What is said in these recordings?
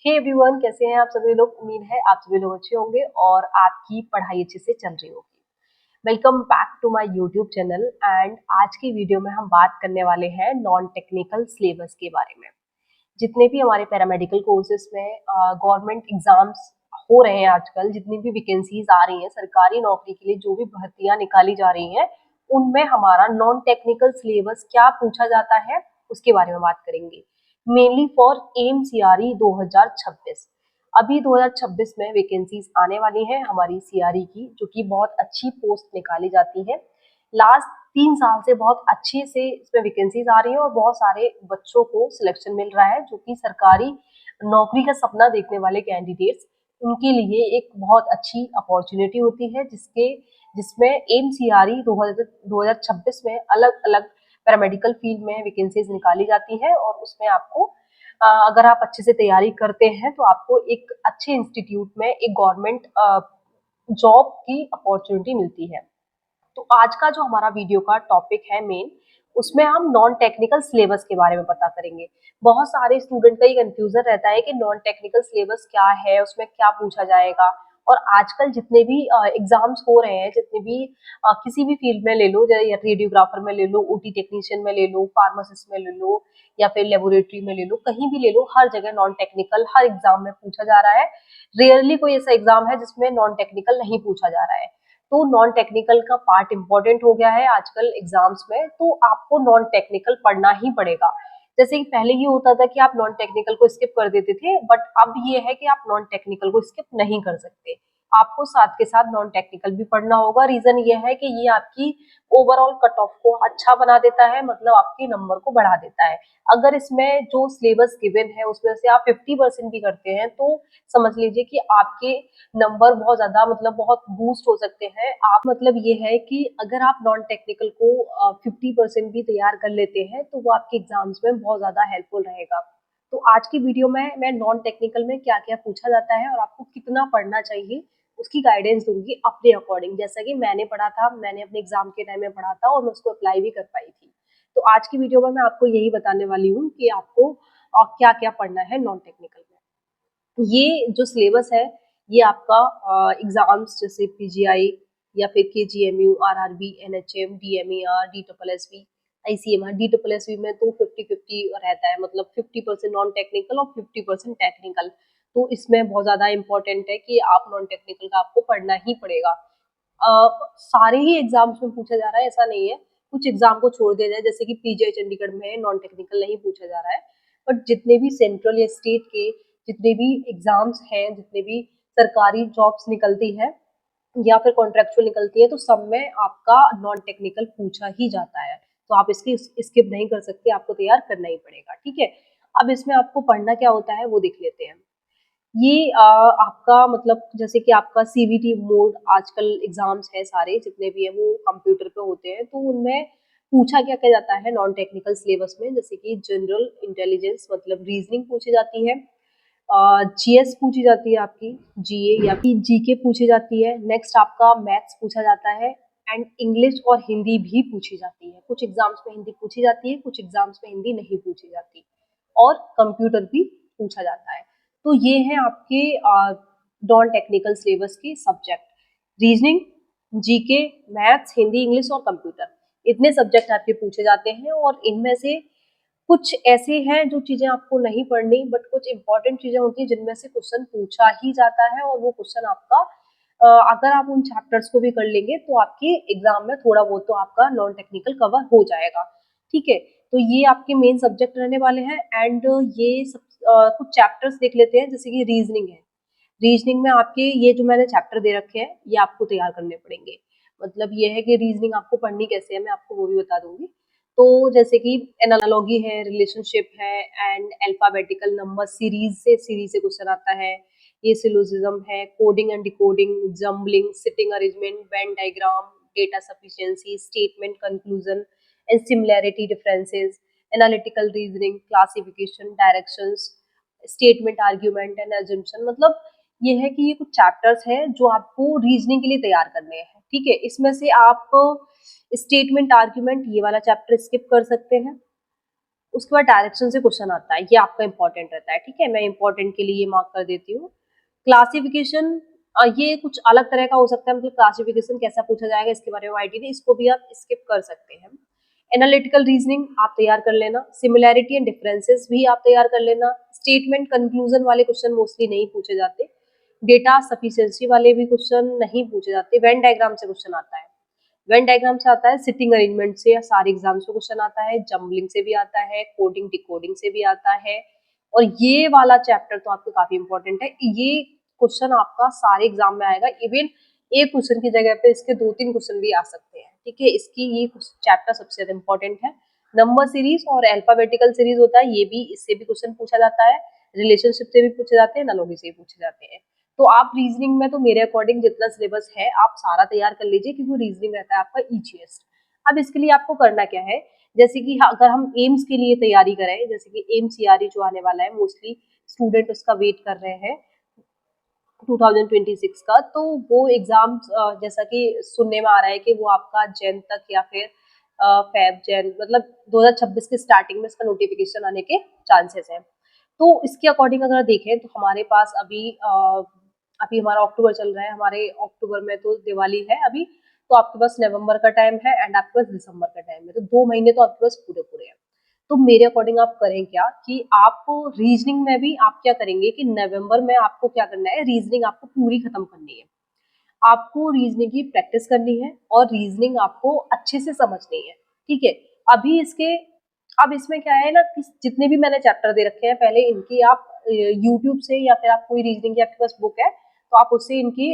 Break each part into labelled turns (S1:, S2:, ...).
S1: Hey everyone, कैसे हैं आप सभी लोग। उम्मीद है आप सभी लोग अच्छे होंगे और आपकी पढ़ाई अच्छे से चल रही होगी। Welcome back to my YouTube channel. And आज की वीडियो में हम बात करने वाले हैं नॉन टेक्निकल सिलेबस के बारे में। जितने भी हमारे पैरामेडिकल कोर्सेज में गवर्नमेंट एग्जाम्स हो रहे हैं आजकल, जितनी भी वैकेंसीज आ रही हैं सरकारी नौकरी के लिए, जो भी भर्तियां निकाली जा रही हैं, उनमें हमारा नॉन टेक्निकल सिलेबस क्या पूछा जाता है उसके बारे में बात करेंगे। Mainly for M CRE 2026। अभी 2026 में वैकेंसीज आने वाली हैं हमारी सीआरई की, जो कि बहुत अच्छी पोस्ट निकाली जाती है। लास्ट 3 साल से बहुत अच्छे से इसमें वैकेंसीज आ रही है और बहुत सारे बच्चों को सिलेक्शन मिल रहा है, जो कि सरकारी नौकरी का सपना देखने वाले कैंडिडेट्स, उनके लिए एक बहुत अच्छी अपॉर्चुनिटी होती है, जिसमें एम सीआरई 2026 में अलग अलग पैरामेडिकल फील्ड में वैकेंसीज निकाली जाती है। और उसमें आपको अगर आप अच्छे से तैयारी करते हैं तो आपको एक अच्छे इंस्टीट्यूट में एक गवर्नमेंट जॉब की अपॉर्चुनिटी मिलती है। तो आज का जो हमारा वीडियो का टॉपिक है मेन, उसमें हम नॉन टेक्निकल सिलेबस के बारे में पता करेंगे। बहुत सारे स्टूडेंट का ये कंफ्यूजन रहता है कि नॉन टेक्निकल सिलेबस क्या है, उसमें क्या पूछा जाएगा। और आजकल जितने भी एग्जाम्स हो रहे हैं, जितने भी किसी भी फील्ड में ले लो, रेडियोग्राफर में ले लो, ओटी टेक्नीशियन में ले लो, फार्मासिस्ट में ले लो, या फिर लेबोरेटरी में ले लो, कहीं भी ले लो, हर जगह नॉन टेक्निकल हर एग्जाम में पूछा जा रहा है। रेयरली कोई ऐसा एग्जाम है जिसमें नॉन टेक्निकल नहीं पूछा जा रहा है। तो नॉन टेक्निकल का पार्ट इंपॉर्टेंट हो गया है आजकल एग्जाम्स में, तो आपको नॉन टेक्निकल पढ़ना ही पड़ेगा। जैसे कि पहले ये होता था कि आप नॉन टेक्निकल को स्किप कर देते थे, बट अब ये है कि आप नॉन टेक्निकल को स्किप नहीं कर सकते। आपको साथ के साथ नॉन टेक्निकल भी पढ़ना होगा। रीजन ये है कि ये आपकी ओवरऑल कट ऑफ को अच्छा बना देता है, मतलब आपके नंबर को बढ़ा देता है। अगर इसमें जो सिलेबस गिवन है उसमें से आप 50% भी करते हैं, तो समझ लीजिए कि आपके नंबर बहुत ज्यादा, मतलब बहुत बूस्ट हो सकते हैं। आप मतलब ये है कि अगर आप नॉन टेक्निकल को 50% भी तैयार कर लेते हैं तो वो आपके एग्जाम्स में बहुत ज्यादा हेल्पफुल रहेगा। तो आज की वीडियो में मैं नॉन टेक्निकल में क्या क्या पूछा जाता है और आपको कितना पढ़ना चाहिए उसकी गाइडेंस दूंगी अपने अकॉर्डिंग, जैसा कि मैंने पढ़ा था, मैंने अपने एग्जाम के टाइम में पढ़ा था और मैं उसको अप्लाई भी कर पाई थी। तो आज की वीडियो में मैं आपको यही बताने वाली हूँ कि आपको क्या क्या पढ़ना है नॉन टेक्निकल में। ये जो सिलेबस है, ये आपका एग्जाम्स जैसे पीजीआई या फिर KGMU, RRB, NHM, DMER, DSSB, ICMR, DSSB में तो 50-50 रहता है, मतलब 50% नॉन टेक्निकल और 50% टेक्निकल। तो इसमें बहुत ज्यादा इंपॉर्टेंट है कि आप नॉन टेक्निकल का आपको पढ़ना ही पड़ेगा। सारे ही एग्जाम्स में पूछा जा रहा है ऐसा नहीं है, कुछ एग्जाम को छोड़ दिया जाए, जैसे कि पीजीआई चंडीगढ़ में नॉन टेक्निकल नहीं पूछा जा रहा है। बट जितने भी सेंट्रल या स्टेट के जितने भी एग्जाम्स हैं, जितने भी सरकारी जॉब्स निकलती है या फिर कॉन्ट्रेक्चुअल निकलती है, तो सब में आपका नॉन टेक्निकल पूछा ही जाता है। तो आप इसकी स्किप नहीं कर सकते, आपको तैयार करना ही पड़ेगा। ठीक है, अब इसमें आपको पढ़ना क्या होता है वो देख लेते हैं। ये आपका मतलब जैसे कि आपका सीवीटी मोड, आजकल एग्जाम्स है सारे जितने भी है वो कंप्यूटर पे होते हैं, तो उनमें पूछा क्या क्या जाता है नॉन टेक्निकल सिलेबस में, जैसे कि जनरल इंटेलिजेंस मतलब रीजनिंग पूछी जाती है, जीएस पूछी जाती है, आपकी जीए या फिर जीके पूछी जाती है। नेक्स्ट आपका मैथ्स पूछा जाता है एंड इंग्लिश और हिंदी भी पूछी जाती है। कुछ एग्जाम्स में हिंदी पूछी जाती है, कुछ एग्जाम्स में हिंदी नहीं पूछी जाती, और कंप्यूटर भी पूछा जाता है। तो ये है आपके नॉन टेक्निकल सिलेबस के subject. Reasoning, GK, maths, Hindi, English और कंप्यूटर, इतने सब्जेक्ट आपके पूछे जाते हैं। और इनमें से कुछ ऐसे हैं जो चीजें आपको नहीं पढ़नी, बट कुछ इंपॉर्टेंट चीजें होती हैं जिनमें से क्वेश्चन पूछा ही जाता है, और वो क्वेश्चन आपका अगर आप उन चैप्टर्स को भी कर लेंगे तो आपके एग्जाम में थोड़ा बहुत तो आपका नॉन टेक्निकल कवर हो जाएगा। ठीक है, तो ये आपके मेन सब्जेक्ट रहने वाले हैं। एंड ये सब कुछ चैप्टर्स देख लेते हैं, जैसे कि रीजनिंग है। रीजनिंग में आपके ये जो मैंने चैप्टर दे रखे हैं ये आपको तैयार करने पड़ेंगे। मतलब ये है कि रीजनिंग आपको पढ़नी कैसे है, मैं आपको वो भी बता दूंगी। तो जैसे कि एनालॉगी है, रिलेशनशिप है, एंड अल्फाबेटिकल नंबर सीरीज से क्वेश्चन आता है। ये सिलोजिज्म है, coding and decoding, jumbling, sitting arrangement, Venn diagram, data sufficiency, statement conclusion and similarity differences, analytical reasoning, classification, directions, statement argument and assumption. मतलब ये है कि ये कुछ चैप्टर्स हैं जो आपको रीजनिंग के लिए तैयार करने हैं। ठीक है, इसमें से आप स्टेटमेंट आर्ग्यूमेंट ये वाला चैप्टर स्किप कर सकते हैं। उसके बाद डायरेक्शन से क्वेश्चन आता है, ये आपका इंपॉर्टेंट रहता है, ठीक है। मैं इंपॉर्टेंट के लिए ये मार्क कर देती हूँ। क्लासिफिकेशन, ये कुछ अलग तरह का हो सकता है, मतलब क्लासिफिकेशन कैसा पूछा जाएगा इसके बारे में आइडिया नहीं, इसको भी आप स्किप कर सकते हैं। एनालिटिकल रीजनिंग आप तैयार कर लेना, सिमिलैरिटी एंड डिफरेंसेस भी आप तैयार कर लेना। स्टेटमेंट कंक्लूजन वाले क्वेश्चन मोस्टली नहीं पूछे जाते। डेटा सफिशिएंसी वाले भी क्वेश्चन नहीं पूछे जाते। वेन डायग्राम से क्वेश्चन आता है, वेन डायग्राम से आता है, सिटिंग अरेंजमेंट से सारे एग्जाम्स में क्वेश्चन आता है, जम्बलिंग से भी आता है, कोडिंग डिकोडिंग से भी आता है। और ये वाला चैप्टर तो आपको काफी इंपॉर्टेंट है, ये क्वेश्चन आपका सारे एग्जाम में आएगा। इवन एक क्वेश्चन की जगह पे इसके 2-3 क्वेश्चन भी आ सकते हैं, ठीक है। इसकी ये चैप्टर सबसे ज्यादा इंपॉर्टेंट है। नंबर सीरीज और अल्फाबेटिकल सीरीज होता है, ये भी इससे भी क्वेश्चन पूछा जाता है, रिलेशनशिप से भी पूछे जाते हैं, एनालॉजी से भी पूछे जाते हैं। तो आप रीजनिंग में तो मेरे अकॉर्डिंग जितना सिलेबस है आप सारा तैयार कर लीजिए, क्योंकि रीजनिंग रहता है आपका ईजीएस्ट। अब इसके लिए आपको करना क्या है, जैसे कि अगर हम एम्स के लिए तैयारी करें, जैसे कि एम्स सीआरई जो आने वाला है, मोस्टली स्टूडेंट उसका वेट कर रहे हैं 2026 का, तो वो एग्जाम जैसा कि सुनने में आ रहा है कि वो आपका जैन तक या फिर फेब जैन, मतलब 2026 के स्टार्टिंग में इसका नोटिफिकेशन आने के चांसेस हैं। तो इसके अकॉर्डिंग अगर देखें तो हमारे पास अभी हमारा अक्टूबर चल रहा है, हमारे अक्टूबर में तो दिवाली है अभी, तो आपके पास नवंबर का टाइम है एंड आपके पास दिसंबर का टाइम है, तो 2 महीने तो आपके पास पूरे पूरे हैं। तो मेरे अकॉर्डिंग आप करें क्या कि आप रीजनिंग में भी आप क्या करेंगे कि नवंबर में आपको क्या करना है, रीजनिंग आपको पूरी खत्म करनी है। आपको रीजनिंग की प्रैक्टिस करनी है और रीजनिंग आपको अच्छे से समझनी है, ठीक है। अभी इसके अब इसमें क्या है ना कि जितने भी मैंने चैप्टर दे रखे हैं पहले इनकी आप यूट्यूब से या फिर आप कोई रीजनिंग की आपके पास बुक है तो आप उससे इनकी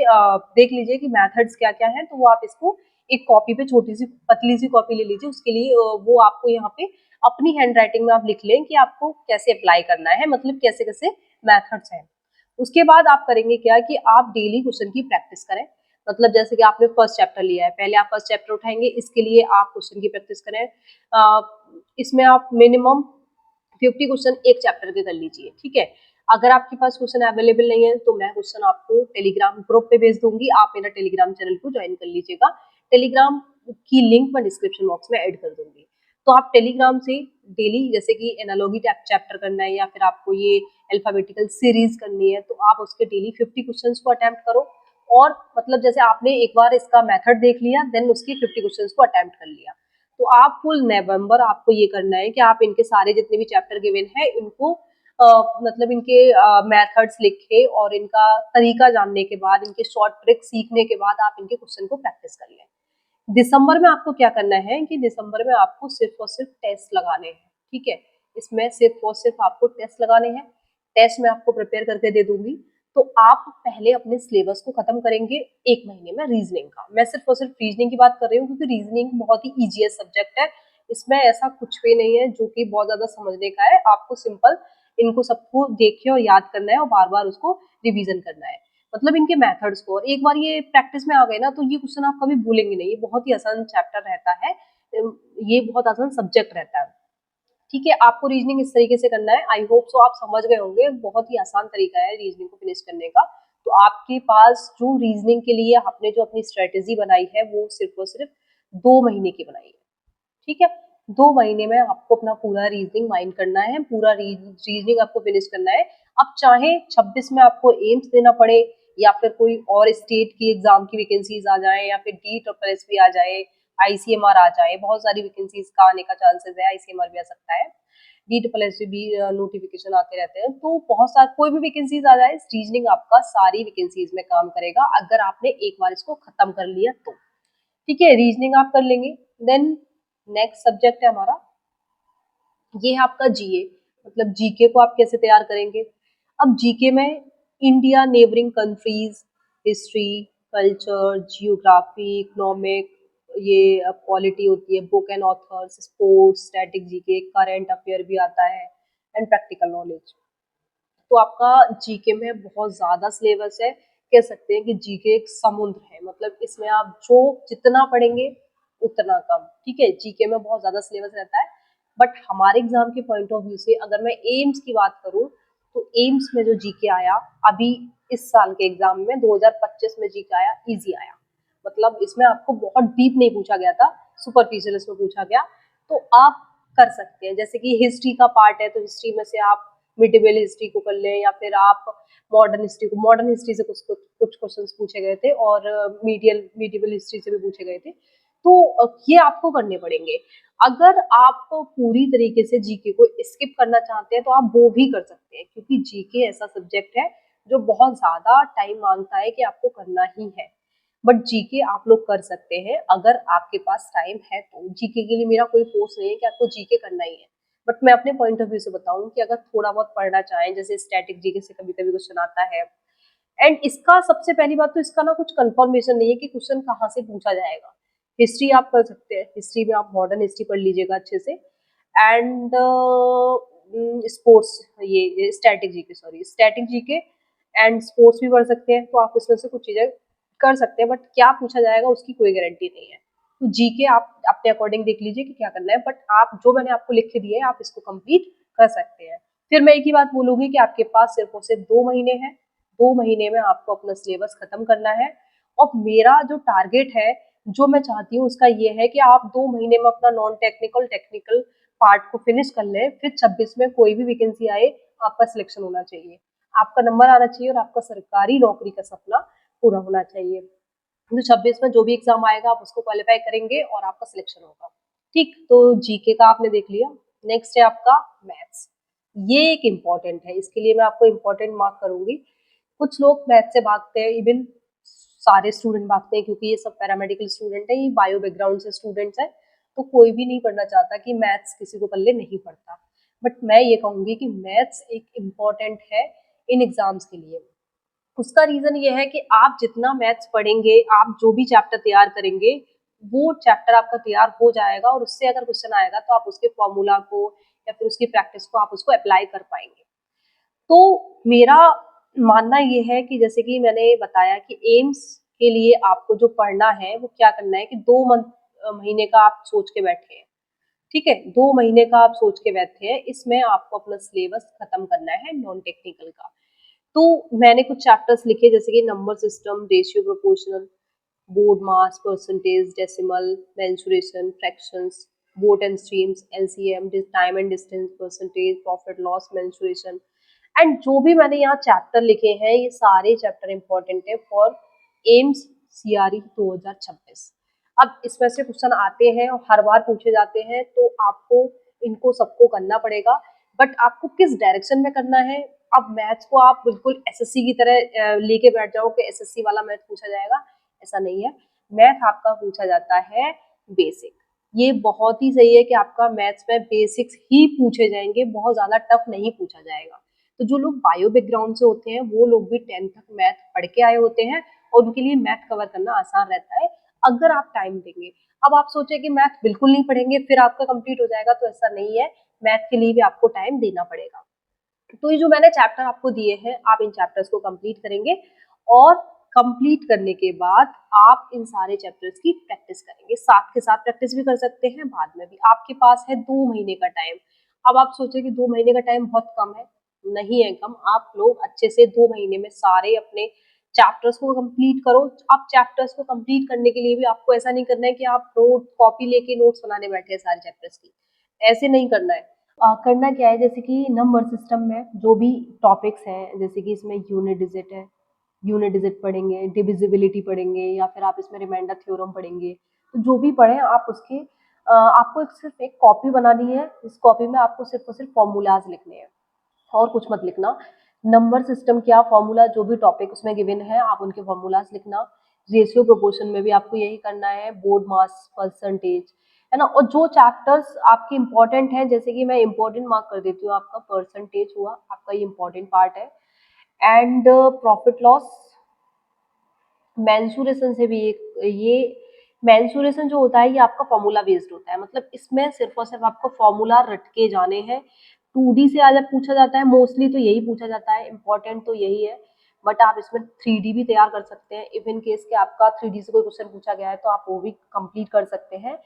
S1: देख लीजिए कि मेथड्स क्या क्या है, तो वो आप इसको एक कॉपी पे छोटी सी पतली सी कॉपी ले लीजिए। उसके लिए वो आपको यहाँ पे अपनी हैंड राइटिंग में आप लिख लें कि आपको कैसे अप्लाई करना है, मतलब कैसे कैसे मेथड्स हैं। उसके बाद आप करेंगे क्या कि आप डेली क्वेश्चन की प्रैक्टिस करें, मतलब जैसे कि आपने फर्स्ट चैप्टर लिया है, पहले आप फर्स्ट चैप्टर उठाएंगे, इसके लिए आप क्वेश्चन की प्रैक्टिस करें। इसमें आप मिनिमम 50 क्वेश्चन एक चैप्टर के कर लीजिए, ठीक है। अगर आपके पास क्वेश्चन अवेलेबल नहीं है तो मैं क्वेश्चन आपको टेलीग्राम ग्रुप पे भेज दूंगी, आप मेरा टेलीग्राम चैनल को ज्वाइन कर लीजिएगा। टेलीग्राम की लिंक मैं डिस्क्रिप्शन बॉक्स में ऐड कर दूंगी। तो आप टेलीग्राम से डेली जैसे कि एनालॉगी चैप्टर करना है या फिर आपको ये अल्फाबेटिकल सीरीज करनी है, तो आप उसके डेली 50 क्वेश्चंस को अटेम्प्ट करो। और मतलब जैसे आपने एक बार इसका मेथड देख लिया, देन उसके 50 क्वेश्चंस को अटेम्प्ट कर लिया, तो आप फुल नवंबर आपको ये करना है कि आप इनके सारे जितने भी चैप्टर गिवन है इनको मतलब इनके मेथड्स लिखे और इनका तरीका जानने के बाद, इनके शॉर्ट ट्रिक सीखने के बाद आप इनके क्वेश्चन को प्रैक्टिस कर लें। दिसंबर में आपको क्या करना है कि दिसंबर में आपको सिर्फ और सिर्फ टेस्ट लगाने हैं, ठीक है। इसमें सिर्फ और सिर्फ आपको टेस्ट लगाने हैं, टेस्ट मैं आपको प्रिपेयर करके दे दूंगी। तो आप पहले अपने सिलेबस को खत्म करेंगे 1 महीने में रीजनिंग का। मैं सिर्फ और सिर्फ रीजनिंग की बात कर रही हूँ क्योंकि रीजनिंग बहुत ही ईजीएस्ट सब्जेक्ट है, इसमें ऐसा कुछ भी नहीं है जो कि बहुत ज्यादा समझने का है। आपको सिंपल इनको सबको देखे और याद करना है और बार बार उसको रिविजन करना है, मतलब इनके मेथड्स को। और एक बार ये प्रैक्टिस में आ गए ना तो ये क्वेश्चन आप कभी भूलेंगे नहीं, ये बहुत ही आसान चैप्टर रहता है, ये बहुत आसान सब्जेक्ट रहता है, ठीक है। आपको रीजनिंग इस तरीके से करना है, आई होप सो आप समझ गए होंगे, बहुत ही आसान तरीका है रीजनिंग को फिनिश करने का। तो आपके पास जो रीजनिंग के लिए आपने जो अपनी स्ट्रेटेजी बनाई है वो सिर्फ और सिर्फ 2 महीने की बनाई है, ठीक है। 2 महीने में आपको अपना पूरा रीजनिंग माइंड करना है, पूरा रीजनिंग आपको फिनिश करना है। अब चाहे 26 में आपको एम्स देना पड़े या फिर कोई और स्टेट की एग्जाम की वैकेंसीज आ जाए या फिर DSSB आ जाए, ICMR आ जाए, बहुत सारी वैकेंसीज का आने का चांसेस है, ICMR भी आ सकता है, DSSB भी नोटिफिकेशन आते रहते हैं, तो बहुत सारे कोई भी वैकेंसीज आ जाए, रीजनिंग आपका सारी वैकेंसीज में काम करेगा अगर आपने एक बार इसको खत्म कर लिया तो, ठीक है। रीजनिंग आप कर लेंगे, देन नेक्स्ट सब्जेक्ट है हमारा, ये है आपका जीए, मतलब जीके को आप कैसे तैयार करेंगे। अब जीके में India, neighbouring countries, history, culture, geography, economic, ये पॉलिटी होती है, book and authors, sports, static GK, current affair भी आता है एंड प्रैक्टिकल नॉलेज। तो आपका जीके में बहुत ज़्यादा सिलेबस है, कह सकते हैं कि जीके एक समुद्र है, मतलब इसमें आप जो जितना पढ़ेंगे उतना कम, ठीक है। जीके में बहुत ज़्यादा सिलेबस रहता है, बट हमारे एग्जाम के पॉइंट ऑफ व्यू से अगर मैं एम्स की बात करूँ तो एम्स में जो जीके आया अभी इस साल के एग्जाम में 2025 में जीके आया, इजी आया, मतलब इसमें आपको बहुत डीप नहीं पूछा गया था, सुपरफिशियल इसमें पूछा गया। तो आप कर सकते हैं। जैसे कि हिस्ट्री का पार्ट है तो हिस्ट्री में से आप मिडिवल हिस्ट्री को कर लें, या फिर आप मॉडर्न हिस्ट्री से कुछ कुछ क्वेश्चंस पूछे गए थे और मीडिवल हिस्ट्री से भी पूछे गए थे, तो ये आपको करने पड़ेंगे। अगर आप पूरी तरीके से जीके को स्किप करना चाहते हैं तो आप वो भी कर सकते हैं, क्योंकि जीके ऐसा सब्जेक्ट है जो बहुत ज्यादा टाइम मांगता है कि आपको करना ही है। बट जीके आप लोग कर सकते हैं अगर आपके पास टाइम है तो। जीके के लिए मेरा कोई फोर्स नहीं है कि आपको जीके करना ही है, बट मैं अपने पॉइंट ऑफ व्यू से बताऊं कि अगर थोड़ा बहुत पढ़ना चाहें, जैसे स्टैटिक जीके से कभी कभी क्वेश्चन आता है, एंड इसका सबसे पहली बात तो इसका ना कुछ कंफर्मेशन नहीं है कि क्वेश्चन कहाँ से पूछा जाएगा। हिस्ट्री आप कर सकते हैं, हिस्ट्री में आप मॉडर्न हिस्ट्री पढ़ लीजिएगा अच्छे से, एंड स्पोर्ट्स, ये static GK, sorry static GK and sports भी पढ़ सकते हैं। तो आप इसमें से कुछ चीजें कर सकते हैं, बट क्या पूछा जाएगा उसकी कोई गारंटी नहीं है। तो जीके आप अपने अकॉर्डिंग देख लीजिए कि क्या करना है, बट आप जो मैंने आपको लिख के दिया है आप इसको कंप्लीट कर सकते हैं। फिर मैं एक ही बात बोलूंगी कि आपके पास सिर्फ और सिर्फ 2 महीने हैं, 2 महीने में आपको अपना सिलेबस खत्म करना है। और मेरा जो टारगेट है, जो मैं चाहती हूँ उसका ये है कि आप 2 महीने में अपना नॉन टेक्निकल टेक्निकल पार्ट को फिनिश कर लें, फिर 26 में कोई भी वैकेंसी आए आपका सिलेक्शन होना चाहिए, आपका नंबर आना चाहिए और आपका सरकारी नौकरी का सपना पूरा होना चाहिए। तो 26 में जो भी एग्जाम आएगा आप उसको क्वालिफाई करेंगे और आपका सिलेक्शन होगा। ठीक, तो जीके का आपने देख लिया। नेक्स्ट है आपका मैथ्स। ये एक इम्पॉर्टेंट है, इसके लिए मैं आपको इम्पोर्टेंट मार्क करूंगी। कुछ लोग मैथ से भागते हैं, इवन सारे स्टूडेंट भागते हैं, क्योंकि ये सब पैरामेडिकल स्टूडेंट है, ये बायो बैकग्राउंड से स्टूडेंट्स हैं, तो कोई भी नहीं पढ़ना चाहता कि मैथ्स किसी को पल्ले नहीं पड़ता। बट मैं ये कहूंगी कि मैथ्स एक इम्पॉर्टेंट है इन एग्जाम्स के लिए। उसका रीजन ये है कि आप जितना मैथ्स पढ़ेंगे, आप जो भी चैप्टर तैयार करेंगे, वो चैप्टर आपका तैयार हो जाएगा और उससे अगर क्वेश्चन आएगा तो आप उसके फॉर्मूला को या फिर उसकी प्रैक्टिस को आप उसको अप्लाई कर पाएंगे। तो मेरा मानना ये है कि जैसे कि मैंने बताया कि एम्स के लिए आपको जो पढ़ना है वो क्या करना है कि 2 महीने का आप सोच के बैठे हैं। ठीक है, 2 महीने का आप सोच के बैठे हैं, इसमें आपको अपना सिलेबस खत्म करना है नॉन टेक्निकल का। तो मैंने कुछ चैप्टर्स लिखे, जैसे कि number system, ratio proportional, board mass, percentage, decimal, mensuration, fractions, boat and streams, LCM, time and distance, percentage, profit loss, mensuration, and जो भी मैंने यहाँ चैप्टर लिखे हैं ये सारे चैप्टर इंपॉर्टेंट है फॉर एम्स सीआरई 2026। अब इसमें से क्वेश्चन आते हैं और हर बार पूछे जाते हैं, तो आपको इनको सबको करना पड़ेगा, बट आपको किस डायरेक्शन में करना है। अब मैथ्स को आप बिल्कुल एसएससी की तरह लेके बैठ जाओ कि एसएससी वाला मैथ पूछा जाएगा, ऐसा नहीं है। मैथ आपका पूछा जाता है बेसिक। ये बहुत ही सही है कि आपका मैथ्स में बेसिक्स ही पूछे जाएंगे, बहुत ज्यादा टफ नहीं पूछा जाएगा। तो जो लोग बायो बैकग्राउंड से होते हैं वो लोग भी 10th तक मैथ पढ़ के आए होते हैं और उनके लिए मैथ कवर करना आसान रहता है अगर आप टाइम देंगे। अब आप सोचे कि मैथ बिल्कुल नहीं पढ़ेंगे फिर आपका कंप्लीट हो जाएगा, तो ऐसा नहीं है, मैथ के लिए भी आपको टाइम देना पड़ेगा। तो ये जो मैंने चैप्टर आपको दिए हैं, आप इन चैप्टर्स को कंप्लीट करेंगे और कंप्लीट करने के बाद आप इन सारे चैप्टर्स की प्रैक्टिस करेंगे। साथ के साथ प्रैक्टिस भी कर सकते हैं बाद में भी। आपके पास है 2 महीने का टाइम। अब आप सोचे कि 2 महीने का टाइम बहुत कम है, नहीं है कम। आप लोग अच्छे से 2 महीने में सारे अपने चैप्टर्स को कंप्लीट करो। आप चैप्टर्स को कंप्लीट करने के लिए भी आपको ऐसा नहीं करना है कि आप नोट कॉपी लेके नोट्स बनाने बैठे हैं सारे चैप्टर्स की, ऐसे नहीं करना है। करना क्या है, जैसे कि नंबर सिस्टम में जो भी टॉपिक्स हैं, जैसे कि इसमें यूनिट डिजिट है, यूनिट डिजिट पढ़ेंगे, डिविजिबिलिटी पढ़ेंगे, या फिर आप इसमें रिमाइंडर थ्योरम पढ़ेंगे। तो जो भी पढ़ें आप उसके आपको सिर्फ एक कॉपी बनानी है। इस कॉपी में आपको सिर्फ और सिर्फ फॉर्मूलाज लिखने हैं और कुछ मत लिखना। नंबर सिस्टम क्या फॉर्मूला, जो भी टॉपिक उसमें गिवन है आप उनके फॉर्मूलाज लिखना। रेशियो प्रोपोर्शन में भी आपको यही करना है, बोर्ड मास, परसेंटेज, है ना। और जो चैप्टर्स आपके इंपॉर्टेंट हैं, जैसे कि मैं इंपॉर्टेंट मार्क कर देती हूँ, आपका परसेंटेज हुआ, आपका ये इंपॉर्टेंट पार्ट है, एंड प्रॉफिट लॉस, मेंसुरेशन से भी एक ये मेंसुरेशन जो होता है ये आपका फॉर्मूला बेस्ड होता है, मतलब इसमें सिर्फ और सिर्फ आपको फॉर्मूला रट के जाने हैं। 2D से आज पूछा जाता है मोस्टली, तो यही पूछा जाता है, इंपॉर्टेंट तो यही है। बट आप इसमें 3D भी तैयार कर सकते हैं, इफ इन केस के आपका 3D से कोई क्वेश्चन पूछा गया है तो आप वो भी कंप्लीट कर सकते हैं।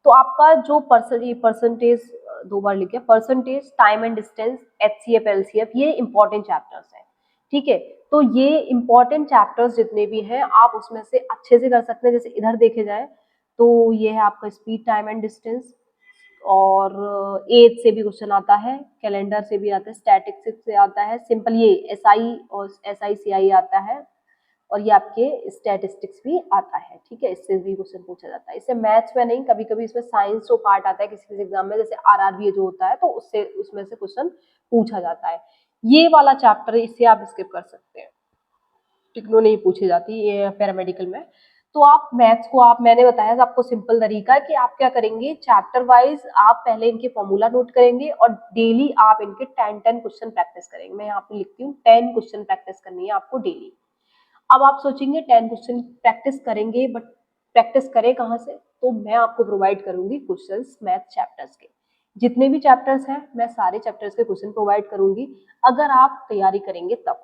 S1: तो आपका जो परसेंटेज 2 बार लिखे, percentage, time and distance, HCF, LCF, ये इंपॉर्टेंट चैप्टर्स हैं। ठीक है, तो ये इंपॉर्टेंट चैप्टर्स जितने भी हैं आप उसमें से अच्छे से कर सकते हैं। जैसे इधर देखे जाए तो ये है आपका स्पीड, टाइम एंड डिस्टेंस, और एज से भी क्वेश्चन आता है, कैलेंडर से भी आता है, स्टैटिस्टिक्स से आता है, सिंपल ये एसआई और SI CI आता है, और ये आपके स्टैटिस्टिक्स भी आता है। ठीक है, इससे भी क्वेश्चन पूछा जाता है। इससे मैथ्स में नहीं, कभी कभी इसमें साइंस जो पार्ट आता है किसी किसी एग्जाम में, जैसे RRBA जो होता है, तो उससे उसमें से क्वेश्चन पूछा जाता है। ये वाला चैप्टर इससे आप स्किप कर सकते हैं, टिकनो नहीं पूछी जाती ये पैरामेडिकल में। तो आप मैथ्स को, आप मैंने बताया था आपको सिंपल तरीका है कि आप क्या करेंगे, चैप्टर वाइज आप पहले इनके फॉर्मूला नोट करेंगे और डेली आप इनके 10 क्वेश्चन प्रैक्टिस करेंगे। मैं यहाँ पे लिखती हूँ 10 क्वेश्चन प्रैक्टिस करनी है आपको डेली। अब आप सोचेंगे 10 क्वेश्चन प्रैक्टिस करेंगे, बट प्रैक्टिस करें कहाँ से? तो मैं आपको प्रोवाइड करूंगी क्वेश्चंस मैथ चैप्टर्स के। जितने भी चैप्टर्स हैं मैं सारे चैप्टर्स के क्वेश्चन प्रोवाइड करूंगी, अगर आप तैयारी करेंगे तब।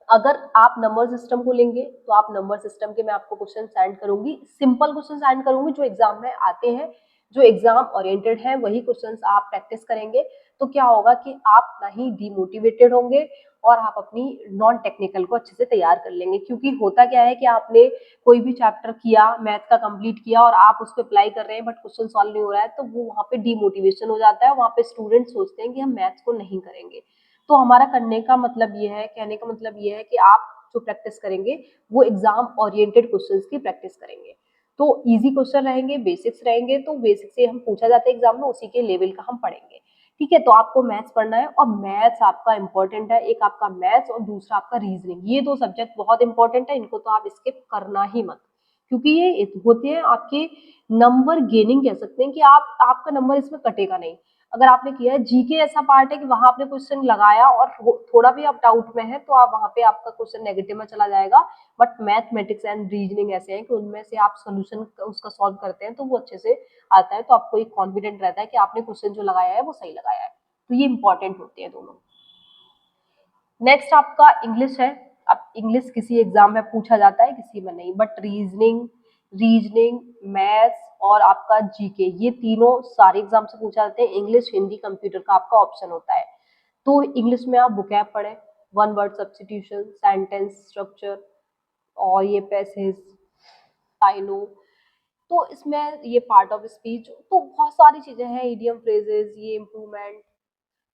S1: अगर आप नंबर सिस्टम को लेंगे तो आप नंबर सिस्टम के मैं आपको क्वेश्चन सेंड करूंगी, सिंपल क्वेश्चन सेंड करूंगी जो एग्जाम में आते हैं, जो एग्जाम ओरिएंटेड है, वही क्वेश्चंस आप प्रैक्टिस करेंगे। तो क्या होगा कि आप ना ही डिमोटिवेटेड होंगे और आप अपनी नॉन टेक्निकल को अच्छे से तैयार कर लेंगे। क्योंकि होता क्या है कि आपने कोई भी चैप्टर किया, मैथ का कंप्लीट किया और आप उसको अप्लाई कर रहे हैं बट क्वेश्चन सॉल्व नहीं हो रहा है, तो वो वहाँ पे डिमोटिवेशन हो जाता है, वहाँ पे स्टूडेंट सोचते हैं कि हम मैथ्स को नहीं करेंगे। तो हमारा करने का मतलब ये है, कहने का मतलब ये है कि आप जो प्रैक्टिस करेंगे वो एग्जाम ओरिएंटेड क्वेश्चंस की प्रैक्टिस करेंगे। तो इजी क्वेश्चन रहेंगे, बेसिक्स रहेंगे, तो बेसिक से हम पूछा जाता है एग्जाम में, उसी के लेवल का हम पढ़ेंगे। ठीक है, तो आपको मैथ्स पढ़ना है और मैथ्स आपका इंपॉर्टेंट है। एक आपका मैथ्स और दूसरा आपका रीजनिंग, ये दो सब्जेक्ट बहुत इंपॉर्टेंट है, इनको तो आप स्किप करना ही मत। क्योंकि ये होते हैं आपके नंबर गेनिंग, कह सकते हैं कि आप आपका नंबर इसमें कटेगा नहीं। अगर आपने किया है जीके, ऐसा पार्ट है कि वहां आपने क्वेश्चन लगाया और थोड़ा भी आप डाउट में है तो आप वहां पे आपका क्वेश्चन नेगेटिव में चला जाएगा। बट मैथमेटिक्स एंड रीजनिंग ऐसे हैं कि उनमें से आप सोल्यूशन उसका सॉल्व करते हैं तो वो अच्छे से आता है, तो आपको एक कॉन्फिडेंट रहता है कि आपने क्वेश्चन जो लगाया है वो सही लगाया है। तो ये इंपॉर्टेंट होते हैं दोनों। नेक्स्ट आपका इंग्लिश है। अब इंग्लिश किसी एग्जाम में पूछा जाता है, किसी में नहीं, बट रीजनिंग मैथ्स और आपका जीके, ये तीनों सारे एग्जाम से पूछा जाते हैं। इंग्लिश, हिंदी, कंप्यूटर का आपका ऑप्शन होता है। तो इंग्लिश में आप बुकैब पढ़ें, one word substitution, sentence structure और ये पैसेज, आई नो, तो इसमें ये पार्ट ऑफ स्पीच, तो बहुत सारी चीजें हैं, इडियम फ्रेजेस, ये इम्प्रूवमेंट,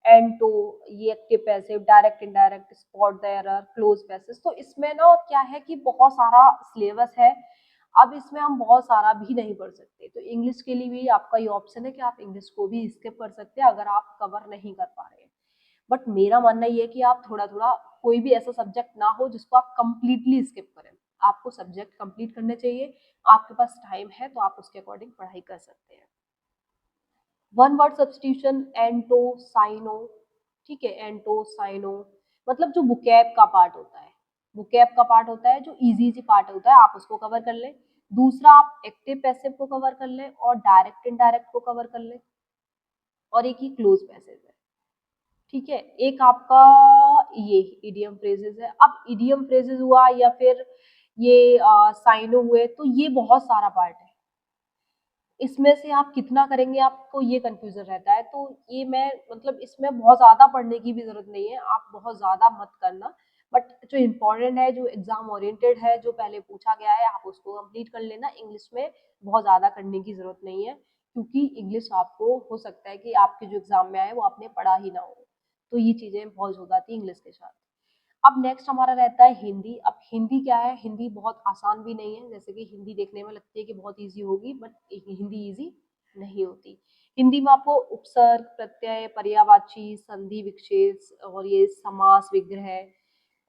S1: एंड टू, ये active passive, direct indirect, spot the error, close passage. तो इसमें ना क्या है कि बहुत सारा सिलेबस है, अब इसमें हम बहुत सारा भी नहीं पढ़ सकते। तो इंग्लिश के लिए भी आपका ये ऑप्शन है कि आप इंग्लिश को भी स्किप कर सकते हैं अगर आप कवर नहीं कर पा रहे हैं। बट मेरा मानना ये है कि आप थोड़ा थोड़ा, कोई भी ऐसा सब्जेक्ट ना हो जिसको आप कंप्लीटली स्किप करें। आपको सब्जेक्ट कंप्लीट करने चाहिए, आपके पास टाइम है तो आप उसके अकॉर्डिंग पढ़ाई कर सकते हैं। वन वर्ड सब्स्टिट्यूशन, एंटो, साइनो, ठीक है, एंटो साइनो, मतलब जो बुकैब का पार्ट होता है, बुकैब का पार्ट होता है जो इजी पार्ट होता है, आप उसको कवर कर लें। दूसरा आप एक्टिव पैसिव को कवर कर लें और डायरेक्ट इनडायरेक्ट को कवर कर लें, और एक ही क्लोज पैसेज है। ठीक है, एक आपका ये इडियम फ्रेजेस है। अब इडियम फ्रेजेस हुआ या फिर ये साइनो हुए, तो ये बहुत सारा पार्ट है, इसमें से आप कितना करेंगे आपको ये कंफ्यूजन रहता है। तो ये मैं मतलब इसमें बहुत ज्यादा पढ़ने की भी जरूरत नहीं है, आप बहुत ज्यादा मत करना। बट जो इम्पोर्टेंट है, जो एग्जाम ओरिएंटेड है, जो पहले पूछा गया है, आप उसको कंप्लीट कर लेना। इंग्लिश में बहुत ज्यादा करने की जरूरत नहीं है, क्योंकि इंग्लिश आपको हो सकता है कि आपके जो एग्जाम में आए वो आपने पढ़ा ही ना हो, तो ये चीजें बहुत हो जाती है इंग्लिश के साथ। अब नेक्स्ट हमारा रहता है हिंदी। अब हिंदी क्या है, हिंदी बहुत आसान भी नहीं है, जैसे कि हिंदी देखने में लगती है कि बहुत इजी होगी, बट हिंदी इजी नहीं होती। हिंदी में आपको उपसर्ग, प्रत्यय, पर्यायवाची, संधि विशेष और ये समास विग्रह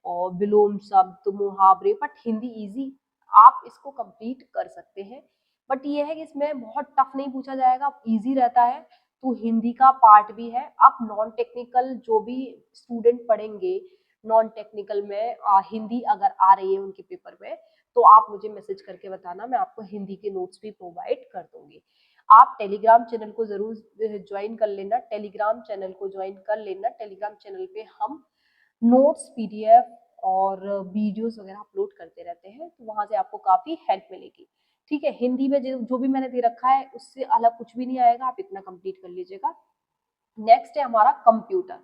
S1: और विलोम शब्द, मुहावरे, बट हिंदी इजी, आप इसको कंप्लीट कर सकते हैं। बट ये है कि इसमें बहुत टफ नहीं पूछा जाएगा, इजी रहता है। तो हिंदी का पार्ट भी है। आप नॉन टेक्निकल जो भी स्टूडेंट पढ़ेंगे नॉन टेक्निकल में, हिंदी अगर आ रही है उनके पेपर में, तो आप मुझे मैसेज करके बताना, मैं आपको हिंदी के नोट्स भी प्रोवाइड कर दूंगी। आप टेलीग्राम चैनल को जरूर ज्वाइन कर लेना, टेलीग्राम चैनल को ज्वाइन कर लेना। टेलीग्राम चैनल पे हम नोट्स, पीडीएफ और वीडियोस वगैरह अपलोड करते रहते हैं, तो वहां से आपको काफी हेल्प मिलेगी। ठीक है, हिंदी में जो भी मैंने दे रखा है उससे अलग कुछ भी नहीं आएगा, आप इतना कंप्लीट कर लीजिएगा। नेक्स्ट है हमारा कंप्यूटर।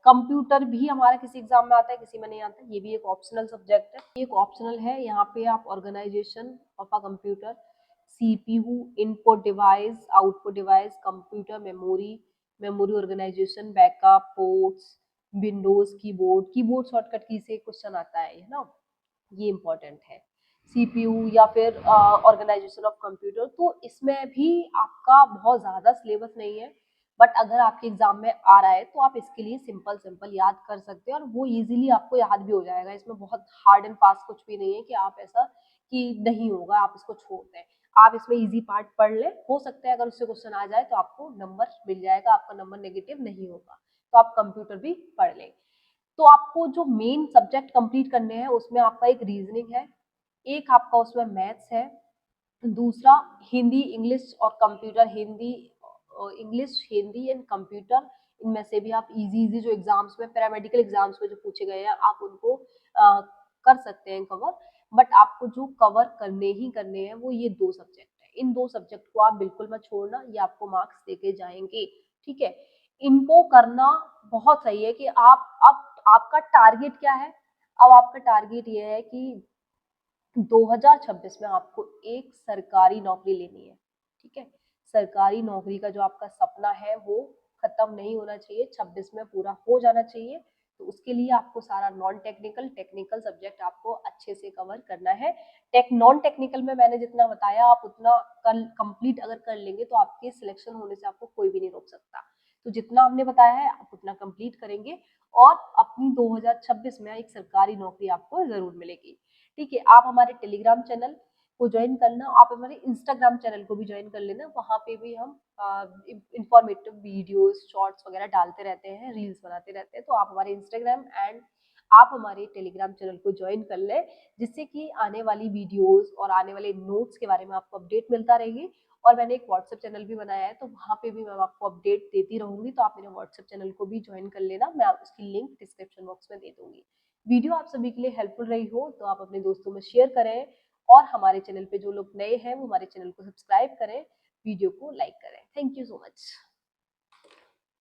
S1: कंप्यूटर भी हमारा किसी एग्जाम में आता है, किसी में नहीं आता, ये भी एक ऑप्शनल सब्जेक्ट है। ये एक ऑप्शनल है, यहाँ पे आप organisation of a computer, CPU, input device, output device, computer memory, memory organisation, backup, ports, Windows, keyboard, keyboard shortcut की से क्वेश्चन आता है ना, ये इंपॉर्टेंट है। CPU या फिर ऑर्गेनाइजेशन ऑफ कंप्यूटर, तो इसमें भी आपका बहुत ज़्यादा सिलेबस नहीं है, बट अगर आपके एग्जाम में आ रहा है तो आप इसके लिए सिंपल सिंपल याद कर सकते हैं और वो इजीली आपको याद भी हो जाएगा। इसमें बहुत हार्ड एंड फास्ट कुछ भी नहीं है कि आप ऐसा कि नहीं होगा आप इसको छोड़ दें। आप इसमें इजी पार्ट पढ़ लें, हो सकता है अगर उससे क्वेश्चन आ जाए तो आपको नंबर मिल जाएगा, आपका नंबर नेगेटिव नहीं होगा। तो आप कंप्यूटर भी पढ़ लें। तो आपको जो मेन सब्जेक्ट कंप्लीट करने हैं उसमें आपका एक रीजनिंग है, एक आपका उसमें मैथ्स है, दूसरा हिंदी, इंग्लिश और computer. Hindi, English, Hindi and computer, इनमें से भी आप इजी इजी जो एग्जाम्स में, पैरामेडिकल एग्जाम्स में जो पूछे गए हैं आप उनको कर सकते हैं कवर। बट आपको जो कवर करने ही करने हैं वो ये दो सब्जेक्ट है। इन दो सब्जेक्ट को आप बिल्कुल मत छोड़ना, ये आपको मार्क्स देके जाएंगे। ठीक है, इनको करना बहुत सही है कि आप, अब आपका टारगेट क्या है? अब आपका टारगेट ये है कि 2026 में आपको एक सरकारी नौकरी लेनी है। ठीक है, सरकारी नौकरी का जो आपका सपना है वो खत्म नहीं होना चाहिए, 26 में पूरा हो जाना चाहिए। तो उसके लिए आपको सारा नॉन टेक्निकल, टेक्निकल सब्जेक्ट आपको अच्छे से कवर करना है। नॉन टेक्निकल में मैंने जितना बताया आप उतना कल कंप्लीट अगर कर लेंगे तो आपके सिलेक्शन होने से आपको कोई भी नहीं रोक सकता। तो जितना हमने बताया है आप उतना कंप्लीट करेंगे और अपनी 2026 में एक सरकारी नौकरी आपको जरूर मिलेगी। ठीक है, आप हमारे टेलीग्राम चैनल को ज्वाइन करना, आप हमारे इंस्टाग्राम चैनल को भी ज्वाइन कर लेना। वहाँ पे भी हम इंफॉर्मेटिव वीडियोस, शॉर्ट्स वगैरह डालते रहते हैं, रील्स बनाते रहते हैं। तो आप हमारे इंस्टाग्राम एंड आप हमारे टेलीग्राम चैनल को ज्वाइन कर लें, जिससे कि आने वाली वीडियोस और आने वाले नोट्स के बारे में आपको अपडेट मिलता रहेगी। और मैंने एक व्हाट्सएप चैनल भी बनाया है, तो वहाँ पे भी मैं आपको अपडेट देती रहूंगी। तो आप मेरे व्हाट्सएप चैनल को भी ज्वाइन कर लेना, मैं उसकी लिंक डिस्क्रिप्शन बॉक्स में दे दूंगी। वीडियो आप सभी के लिए हेल्पफुल रही हो तो आप अपने दोस्तों में शेयर करें और हमारे चैनल पे जो लोग नए हैं वो हमारे चैनल को सब्सक्राइब करें, वीडियो को लाइक करें। Thank you so much.